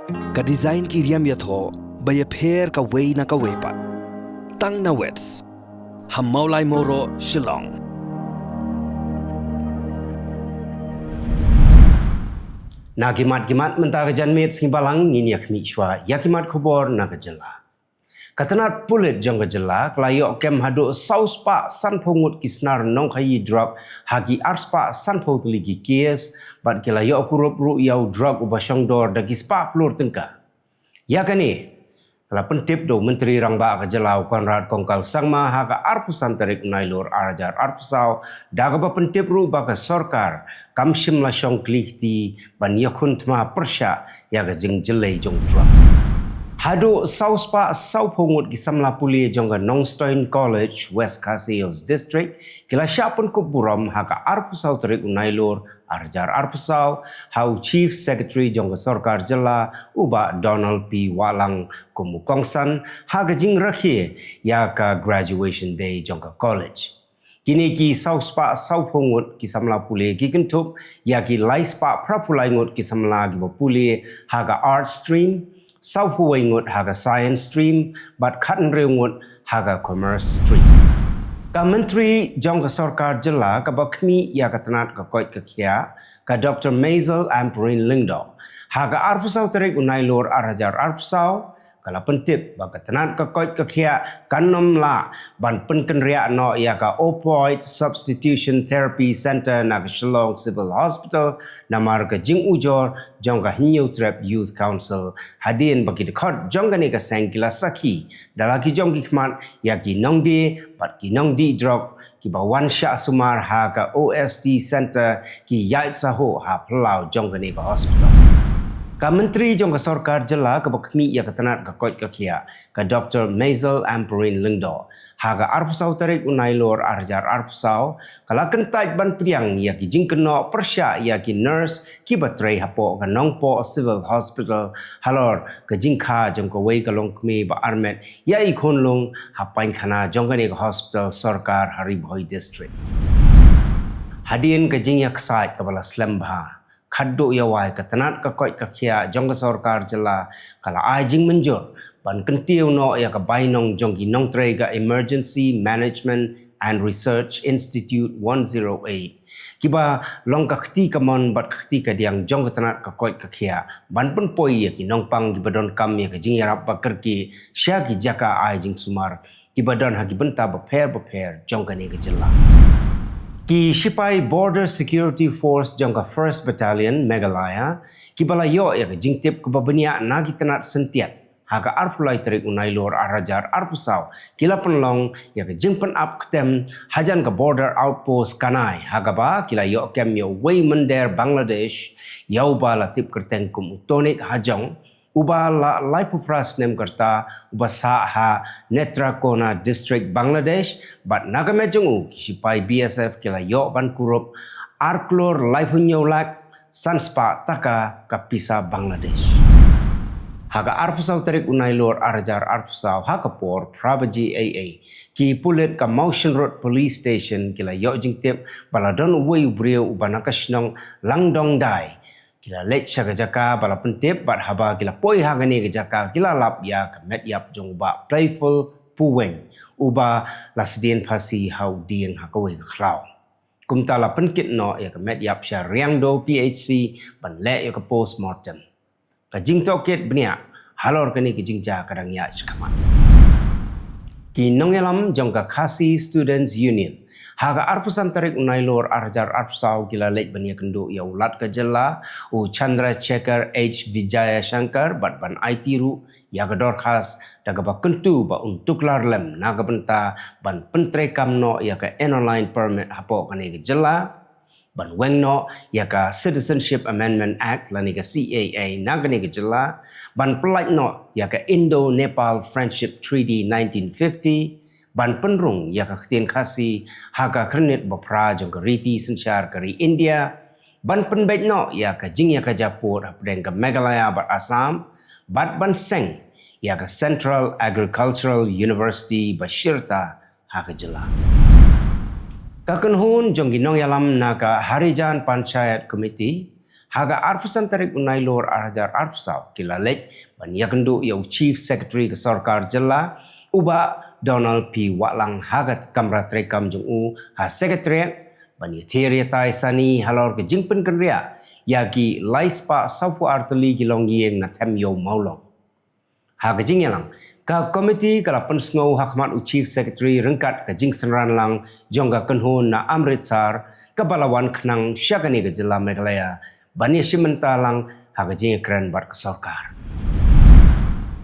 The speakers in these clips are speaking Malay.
Ka design ki riam yatho baya pher ka wei na ka wepat. Tang na wets. Ham maulai moro Shillong. Nagimat-gimat mentah janmit singbalang nginiak michwa yakimat kubor nakajela. Katanat pulit jong kajela kelayok kem hadu saus pa sanpungut kisnar nong kayi drug hagi ars pa sanpung teligi kies bat kelayok kurup ru yau drug ubasyong dor dagi spa plur tengka. Ya kani kalau pentip do Menteri Rangba Kejelau Konrad Kongkal Sangma haga arpusan tarik nailur arajar arpusau daga ba pentip ru ba ka sorkar kamshim la syong klihti ban yakun tma persya ya ga jeng jelai jong drug. Hadu saus pa sau pungut kisamla puli jong ga Nongstoin College West Khasi Hills District kila syapun kup buram haga arpusau tarik nailur arjar arpusau hau Chief Secretary jong ga sorkar jela uba Donald P. Walang kumukongsan haga jing rakhi ya ka graduation day jong ga college. Kini ki saus pa sau pungut kisamla puli ki kentup ya ki lais pa prapulai ngut kisamla gi puli haga art stream sau huwai ngut haga science stream bat khatn reu ngut haga commerce stream. Ka menteri jong ka sorkar jela ka bakmi ya ka tanat ka koit ka kia ka Dr. Maisel Amperin Lingdo haga arpusau tarik unailur arajar arpusau kala pentip ba ka tanat ka koit ka kia kanom la ban penken ria no ya ka opioid substitution therapy center na ka Shillong Civil Hospital namar ka jing ujor jong ka Hinyu Trap Youth Council hadin bagi dekat jong ka ni ka sengkila saki dalaki jong ki khmat ya ki nongdi pat ki nongdi drug ki ba wan sha sumar ha ka OST center ki yait saho ha plau jong ka ni ka hospital. Ka menteri jong ka sorkar jela ka bakmi ya ka tanat ka koit ka kia ka Dr. Maisel Amperin Lingdo haga arpusau tarik unailor arjar arpusau kala kentai ban priang ya ki jingkeno persya ya ki nurse ki batrei hapo ka nongpo civil hospital halor ka jingkha jong ka wei ka longkmi ba armet ya ikon long hapain khana jong ka ni ka hospital sorkar Haribhoi district. Hadin ka jing yak sai ka bala slembha khaddo yawai ka tanat ka koit ka khia jong ka sorkar jela kala ajing menjur ban kentiu no ya ka bainong jong ki nong trei ga Emergency Management and Research Institute 108 kiba long ka khti ka mon bat khti ka diang jong ka tanat ka koit ka khia ban pun poi ya ki nong pang ki badon kam ya ka jing yarap ba kerki sya ki jaka ajing sumar ki badon ha ki benta ba pher jong ka ni ka jela. Ki Sipai Border Security Force jong ka 1st Battalion Meghalaya ki balayo ya ka jingtip ka babania na ki tanat sentiat haga arpulai tarik unailor arajar arpusau kila penlong ya ka jingpen up ketem hajan ka border outpost kanai haga ba kila yo kem yo wei mender Bangladesh yau ba latip kerteng kum utonik hajong uba la laipu pras nem karta uba sa ha Netrakona District Bangladesh bat nagamejong Sipai BSF kila yo ban kurup arklor laipu nyolak sanspa taka kapisa Bangladesh. Haga arpusau tarik unailor arajar arpusau hakapor Prabaji AA ki pulit ka Motion Road Police Station kila yo jingtip baladon wei brio uba nakasnong langdong dai kila lech sya jaka bala pentip bat haba kila poi hagani jaka kila lap ya ka met yap jong ba playful puweng uba lasdien phasi hau ding hakawe khlau kumta la penkit no ya ka met yap sya riang do PHC ban le ya ka postmortem ka jing toket bnia halor kani ki jing ja kadang ya chkaman ki nongelam jong ka Khasi Students Union haga arpusan tarik unailor arjar arpsau gila lek bania kendo ya ulat ka jela u Chandra Checker H Vijaya Shankar bat ban IT ru ya gador khas daga ba kentu ba untuk larlem naga benta ban pentre kamno ya ka online permit hapo kani ka jela ban wengno ya ka Citizenship Amendment Act lani ka CAA nagani ka jela ban pelajno ya ka Indo-Nepal Friendship Treaty 1950 ban penrung ya ka ktien khasi haga krenit bapra jong ka riti sensyar kari India ban penbaitno ya ka jing ya ka Japur hapdeng ka Meghalaya bat Assam bat ban seng ya ka Central Agricultural University Bashirta haga jela. Kakenhun jong ginong yalam na ka Harijan Panchayat Committee haga arfusan tarik unai lor arajar arfusau kila lek ban yakendu yau Chief Secretary ke Sarkar Jela uba Donald P. Watlang hagat kamra trekam jung u ha Secretariat ban yateria tai sani halor ke jingpen kenria yagi laispa sapu arteli gilongieng na tem yo maulong. Haga jingyalang ka komiti kala pensngau hakmat u Chief Secretary rengkat ke jing senran lang jongga kenhun na Amritsar ke balawan kenang syakani ke Jela Meghalaya bani simenta lang haga jing keren bat ke Sarkar.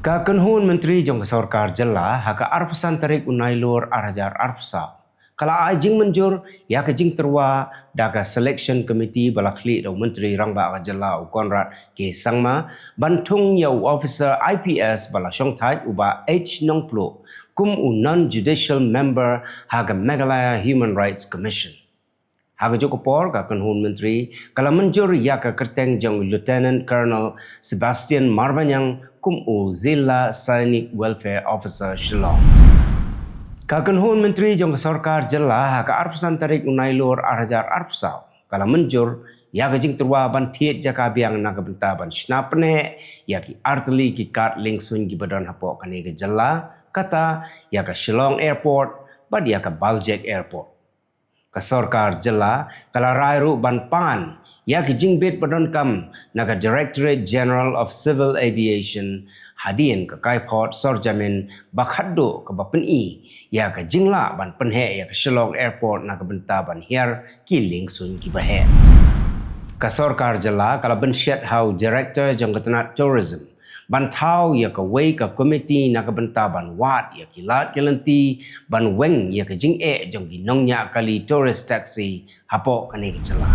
Ka kenhun menteri jong ke Sarkar Jela haga arfusan tarik unai lor arajar arfusa. Kala ajing menjur ya ke jing terwa daga selection committee balakli do menteri rangba ka Jela u Konrad ke sangma bantung yau officer IPS bala syongtai uba H Nongplo kum u non-judicial member haga Meghalaya Human Rights Commission. Haga joko por ka kenhun menteri kala menjur ya ke kerteng jong Lieutenant Colonel Sebastian Marbanyang kum u Zilla Sainik Welfare Officer Shillong. Ka kenhun menteri jong ke Sarkar Jela haga arfusan tarik unai lor arajar arfusau kala menjur ya ke jing terwa ban thiet jaka biang naga benta ban snapne ya ki arteli ki kat lingsun ki badan hapo kane ke Jela kata ya ke Shillong Airport bad ya ke Baljek Airport. Ka Sarkar Jela kala rairu ban pan ya ki jingbet badon kam naga Directorate General of Civil Aviation hadien ke Kaiport Sorjamin bakhaddo ke bapeni ya ke jingla ban penhe ya ke Shillong Airport naga benta ban hiar ki lingsun ki bahe. Ka Sarkar Jela kala ben syat hau Director jong ketenat Tourism ban thau ya ke wei ka komiti naga benta ban wat ya ki lat kelenti ban weng ya ke jing jong ki nongnya kali tourist taxi hapo kane ke Jela.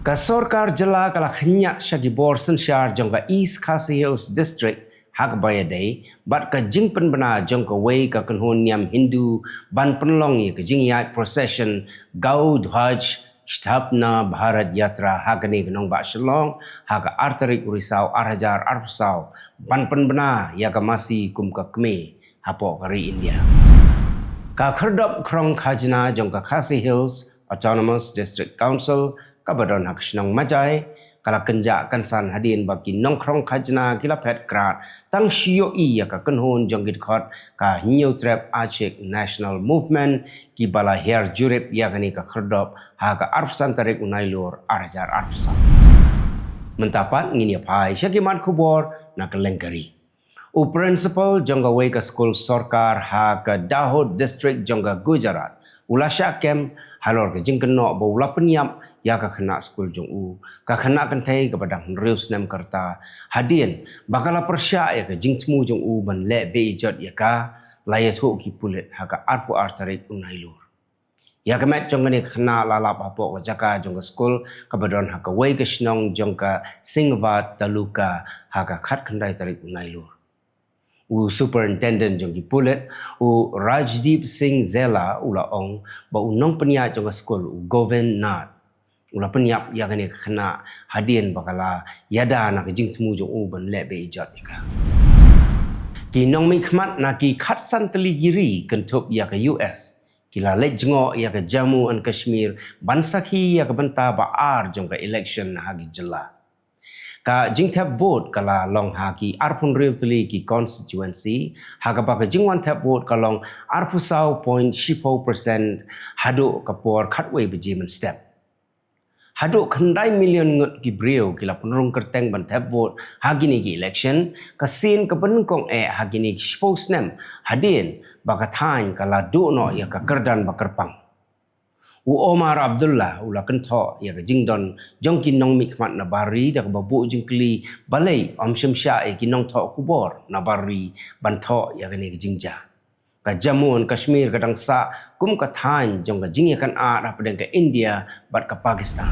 Ka Sarkar Jela kala khenyak syagibor sensyar jong ka East Khasi Hills District hak bayadai bat ka jing penbena jong ka wei ka kenhun niam Hindu ban penlong ye ka jing yat procession Gau Dhwaj Sthapna Bharat Yatra hakani kenong ba Shillong hak arterik urisau arajar arfusau ban penbena ya ka masi kum ka kme hapo kari India. Ka kherdop krong khajna jong ka Khasi Hills Autonomous District Council kabadon hak senang majai kala kenja kansan hadin bagi nongkrong khajna kila pet krat tang shio i ya ka kenhun jonggit khot ka new trap Aceh National Movement ki bala her jurip ya kani ka kherdop ha ka arfsan tarik unai lor arajar arfsa mentapat ngini pai syakimat kubor na kelengkari u principal jongga wei ka school Sarkar ha ka Dahod District jongga Gujarat ula syakem halor ke jing keno bo ula penyap ya ka khana school jong u ka khana kan thai ka badang reus nem karta hadien bakala persya ya ka jing tmu jong u ban le be ijot ya ka layathu ki pulet ha ka arfu artarik unai lor ya ka met jong ni khana lalap apo ka jaka jong ka school ka badon ha ka wei ka snong jong ka Singvat taluka ha ka khat khandai tarik unai lor u superintendent jong ki pulet u Rajdeep Singh Zela ula ong ba unong penya jong school u Govind Nath ula penyap ya kane khana hadien bakala yada na jing tmu jong u ban le be ijat ka ki nong mi khmat na ki khat san teli giri kentup ya ka US kila le jengo ya ka Jammu and Kashmir bansakhi ya ka banta ba ar jong ka election ha gi Jela ka jing tap vote kala long ha ki arpun rew tuli ki constituency ha ka ba ka jing wan tap vote kalong arfusau 0.4% hado ka por khatwei bejimen step hado khandai million ngot ki brew kila punrung kerteng ban tap vote ha gini ki election ka sin ka penungkong ha gini spose nem hadin ba ka thain kala do no ya ka kerdan ba kerpang u Omar Abdullah ula kentho ya ka jingdon jongkin nong mikmat na bari dak babu jingkli balai om syamsha ki nong tho kubor na bari bantho ya ka ni jingja ka Jammu and Kashmir kadang sa kum ka than jong ka jing kan a ra pedang ka India bat ka Pakistan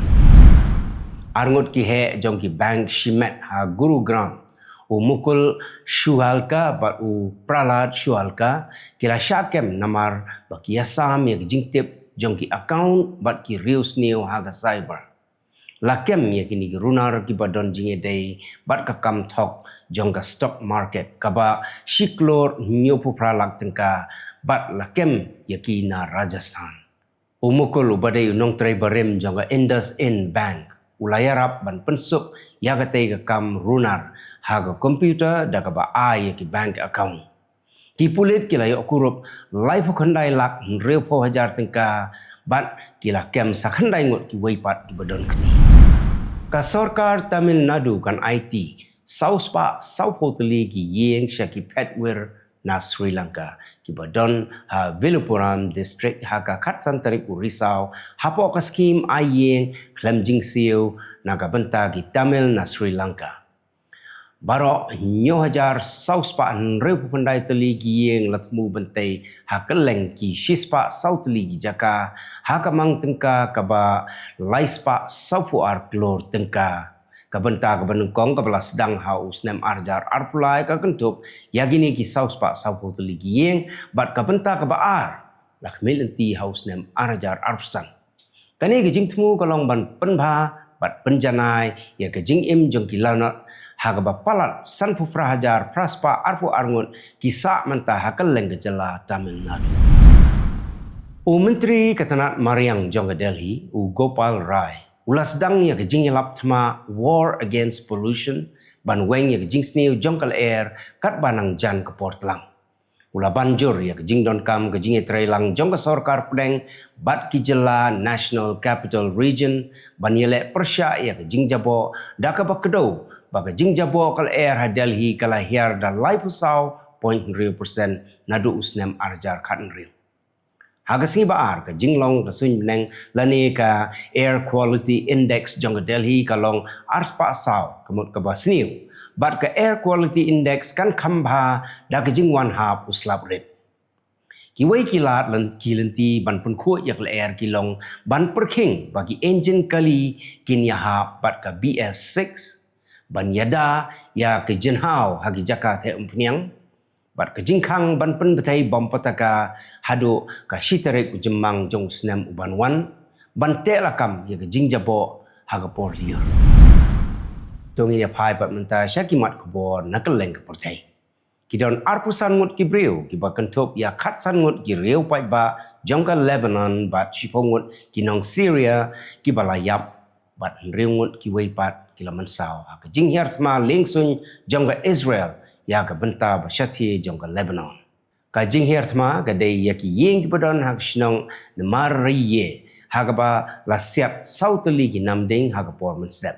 arngot ki he jong ki bank shimet ha Gurugram u Mukul Shuhalka bat u Prahlad Shuhalka kila syakem namar baki Assam ya jingtip jong ki account bat ki reus new haga cyber lakem ya kini ki runar ki badon jinge day bat ka kam thok jong ka stock market kaba shiklor nyopu pralak tengka bat lakem ya na Rajasthan umukul ubadai unong tray barem jong ka Indus Bank ulayarap ban pensup ya kate ka kam runar ha ka komputer da ka ba ai ki bank account ki pulit ki layok kurup lai phu khandai lak reu pho hajar tengka ban ki la kem sa khandai ngot ki weipat ki badon kti ka sarkar Tamil Nadu kan IT South Pa South Potali ki yeng shaki petwer na Sri Lanka ki badon ha Vilupuram district ha ka khatsan tarik Risau ha po ka scheme ayeng klamjing siu na ka benta ki Tamil na Sri Lanka baro nyo hajar South Pa reu pandai tali ki yeng latmu bentai ha keleng ki shispa South li ki jaka ha ka mang tengka ka ba laispa South ar klor tengka kabenta kabanung kong kabala sedang haus nem arjar arpulai ka kentup yagini ki saus pak saupo tuli gieng bat kabenta kabaar lakmil enti haus nem arjar arpsan kani gijing temu kalong ban penba bat penjanai ya gijing im jong ki lanot hagaba palat sanpu prahajar praspa arpu arngut kisa menta hakal leng gejala Tamil Nadu Menteri Ketenat Mariang Jong Delhi Gopal Rai ulas dang ya gejing lap thama war against pollution ban weng ya gejing sniu jongkal air kat banang jan ke portlang ula banjur ya gejing don kam gejing trailang jongka sarkar pedeng bat ki jela national capital region ban yele persya ya gejing jabo da ka bakdo ba gejing jabo kal air ha Delhi kala hiar da lai pusau 0.3% nadu usnem arjar khat riu Hagasngi baar ka jinglong ka sun neng lani ka air quality index jong Delhi kalong arspa saw kamut ka basniu bat ka air quality index kan khamba da ka jingwan hap uslap red kiwai kilat lan kilenti ban pun khu yak la air kilong ban perking bagi engine kali kin ya hap bat ka BS6 ban yada ya ka jinhau hagi jaka the umpniang bat ka jingkhang ban pen betai bom pataka hadu ka shitarik ujemang jong snam uban wan ban te lakam ya ka jingjabo haga por liur dongi ya phai pat menta shakimat khobor nakaleng ka portai kidon arpusan ngut kibreu ki ba kantop ya khatsan ngut ki reu pai ba jongka Lebanon bat shipongut kinong Syria ki balayap bat reu ngut ki weipat kilaman saw ka jinghiar thma lengsun jongka Israel ya ka benta ba shathi jongka Lebanon ka jinghiar thma ga dei ya ki yeng ki badon hak shnong de mariye hagaba la siap sautali ki namding hagapor mensep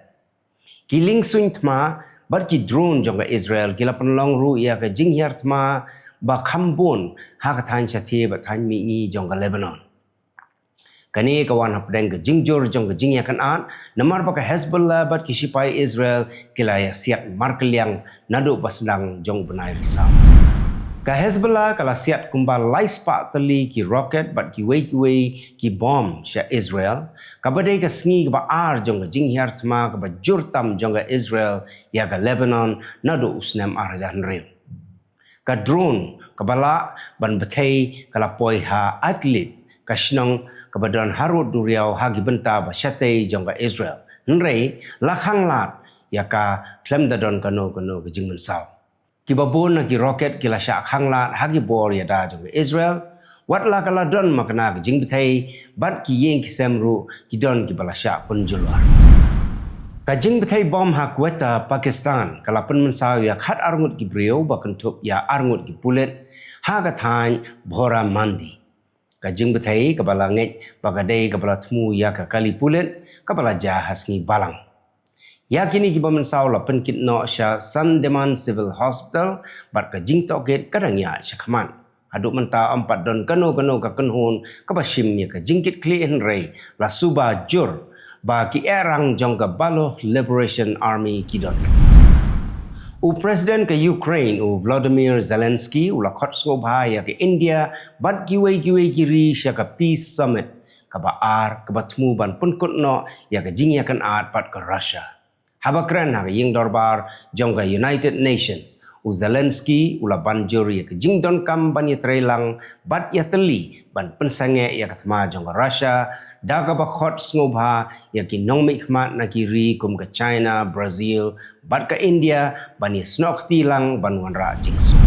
ki lingsun thma bar ki drone jongka Israel ki la panlong ru ya ka jinghiar thma ba khambon hak than shathi ba than mi ni jongka Lebanon kani kawan hapdeng ke jingjur jong ke jingya kan an namar baka Hezbollah bat kisipai Israel kilaya siat markeliang nadu basdang jong benai risau ka Hezbollah kala siat kumbal laispa teli ki rocket bat ki wei ki bom sya Israel kabade ka sngi ka ar jong ke jinghiar thma ka ba jurtam jong ke Israel ya ka Lebanon nadu usnam arjan rew ka drone kabala ban betei kala poi ha atlet ka shnong kabadon harut duriau hagi benta ba syate jongga Israel nrei lakhang lat yaka klem dadon kano ke jingmen saw kibabon na ki rocket kila sha khang lat hagi bor yada jongga Israel wat la kala don makna ke jing bethai bat ki yeng ki semru ki don ki bala sha punjulwar ka jing bethai bom ha Quetta Pakistan kala pen men saw ya khat arngut ki breu ba kantup ya arngut ki pulet ha ka than bhora mandi kajing bethai kabala ngej bagadai kabala thmu ya ka kali pulet kabala jahas ni balang ya kini ki bamen saula penkit no sha Sandeman Civil Hospital bat kajing toket kadang ya syakman aduk menta empat don kano ka kenhun kabashim ya kajing kit klien rei la suba jur ba ki erang jong ka Baloch Liberation Army kidon Presiden ke Ukraine Vladimir Zelensky khot skobha ya ke India bat giwe kiri sya ka peace summit ka ba ar ka batmu ban punkut no ya ke jingya kan at pat ke Russia habakran ha ying dorbar jong ka United Nations Zelensky banjur ya ke jingdon kam ban ya trelang bat ya teli ban pensange ya ke thma jong ka Russia da ka ba khot skobha ya ki nongmi khmat na kiri kum ke China Brazil bat ke India ban ya snok tilang ban wanra jingsu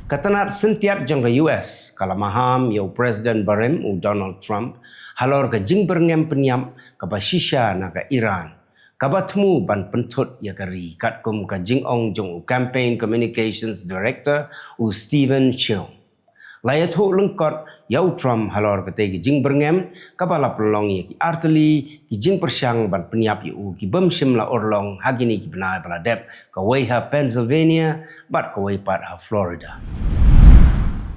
katanat sentiat jong ka US kala maham ya Presiden Barem Donald Trump halor ke jing berngem penyam ka ba shisha na ka Iran Kabatmu ban pentut ya kari kat kum ka Jing Ong Jong Campaign Communications Director u Stephen Cheung. Laya thu lengkot yau Trump halor kate ki Jing berngem kabala pelong ya ki arteli ki Jing persyang ban peniap yu ki bem shimla orlong hagini ki benai baladep ka Wayha Pennsylvania bat ka Waypat ha Florida.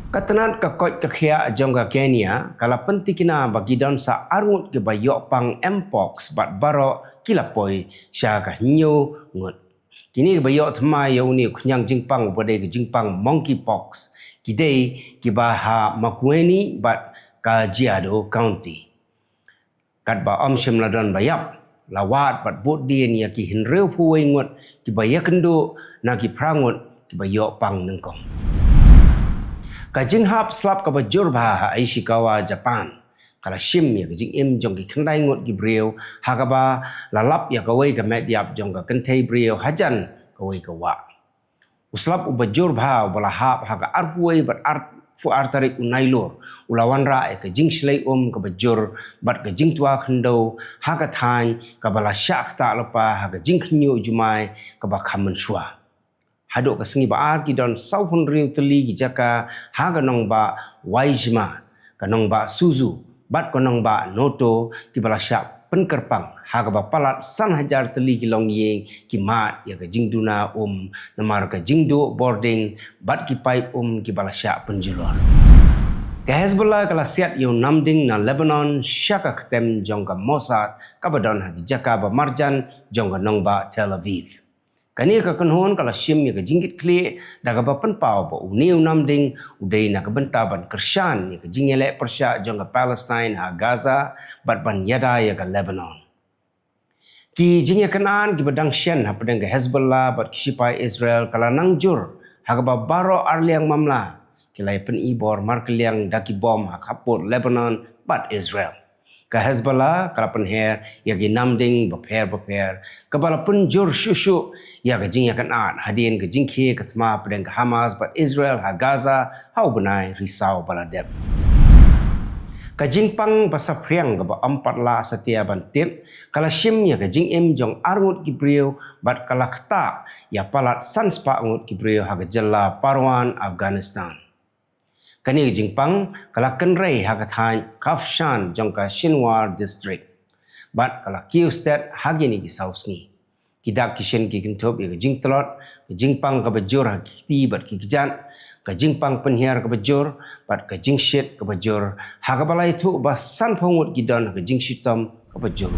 Katanat ka kot ka khia jong ka Kenya kala pentikina bagi don sa arngut ke bayok pang mpox bat baro kilapoi sya ka nyo ngut. Kini ke bayok thmai yau ni khunyang jingpang bode ke jingpang monkeypox kidai ki baha Makueni bat Kajiado County. Kat ba om shimladon bayap lawat bat bot dien ya ki hinreu phuwei ngut ki bayakendo na ki prangut ki bayok pang nengkong. Kajing hap slap ka bajur bah Aishikawa Japan kala shim ya kajing im jong ki khandai ngot ki breu hakaba lalap ya kawai ka medyap jong ka kentei breu hajan kawai ka wa uslap u bajur bah bala hap haka arhuai bat art fu artarik unailor ulawan ra ya kajing shlai ka bajur bat kajing tua khando haka than ka bala syak ta lepa haka jing khnyo jumai ka ba khamen shwa hadok ka sengi ba ki don saupun riu teli ki jaka ha ka nong ba waijma ka nong ba suzu bat ka nong ba noto ki bala syak penkerpang ha ka ba palat san hajar teli ki long yeng ki mat ya ka jingduna namar ka jingdo boarding bat ki pipe ki bala syak penjulor ka Hezbollah kala siat yu namding na Lebanon syaka ketem jong ka Mossad ka badon ha ki jaka ba marjan jong ka nong ba Tel Aviv. Kani ka kanhon kala shim ya ka jingkit kli daga ba penpau ba uniu namding udai na ka bentaban kershan ya ka jingele persya jong ka Palestine ha Gaza bat ban yada ya ka Lebanon. Ki jingya kanan ki badang shen ha pedang ka Hezbollah bat kisipai Israel kala nangjur ha ka ba baro arliang mamla kilai pen ibor markeliang daki bom ha kapur Lebanon bat Israel. Ka Hezbollah kala penher ya ki namding beper kabala penjur syushu ya ka jing ya kan at hadien ka jingkhe ka thma pedang ka Hamas bat Israel ha Gaza hau benai risau baladep ka jingpang basapriang ka ba ampat la setia bantip kala shim ya ka jing im jong arngut ki brio bat kala khta ya palat sanspa ngut ki brio ha ka jalla Parwan Afghanistan. Kani jingpang kala kenrei hakathan Kafshan jong ka Shinwar district bat kala Kiev state hagini ki sausni kidak kishen ki kintop ya jingtlot jingpang ka bajur hakiti bat ki kijan ka jingpang penhiar ka bajur bat ka jingshit ka bajur hakabalai thu basan phongut gidon ka jingshitom ka bajur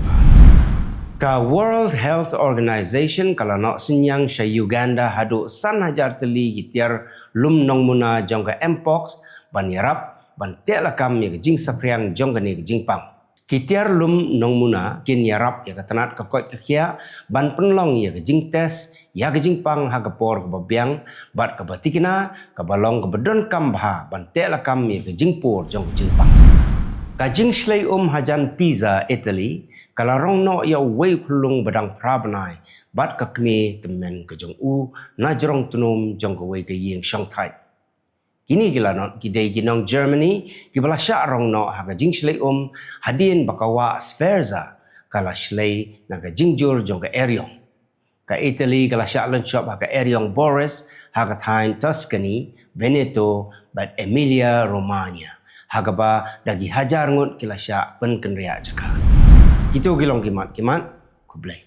ka World Health Organization kala no sinyang sha Uganda hadu san hajar teli gitiar lum nongmuna jong ka mpox ban yarap ban telakam ya jing sapriang jong ka ni jingpang kitiar lum nongmuna kin yarap ya katanat ka koi kia ban penlong ya jing tes ya jingpang ha ka por ka babyang bat ka batikina ka balong ka bedon kambha ban telakam ya jingpur jong jingpang ka jing shlai hajan Pisa Italy kala rong no ya wei khulung badang prabnai bat ka kme temen ka jong u na jrong tunum jong ka wei ka yeng shangthai kini gila no kidai ginong Germany kibala sya rong no ha ka jing shlai hadin bakawa sferza kala shlai na ka jingjur jong ka Eriong ka Italy kala sya lanchop ha ka Eriong Boris ha ka thain Tuscany Veneto bat Emilia Romagna ha ka ba dagi hajar ngut kila sya pen kenria jaka. Kita gilong kimat kublai.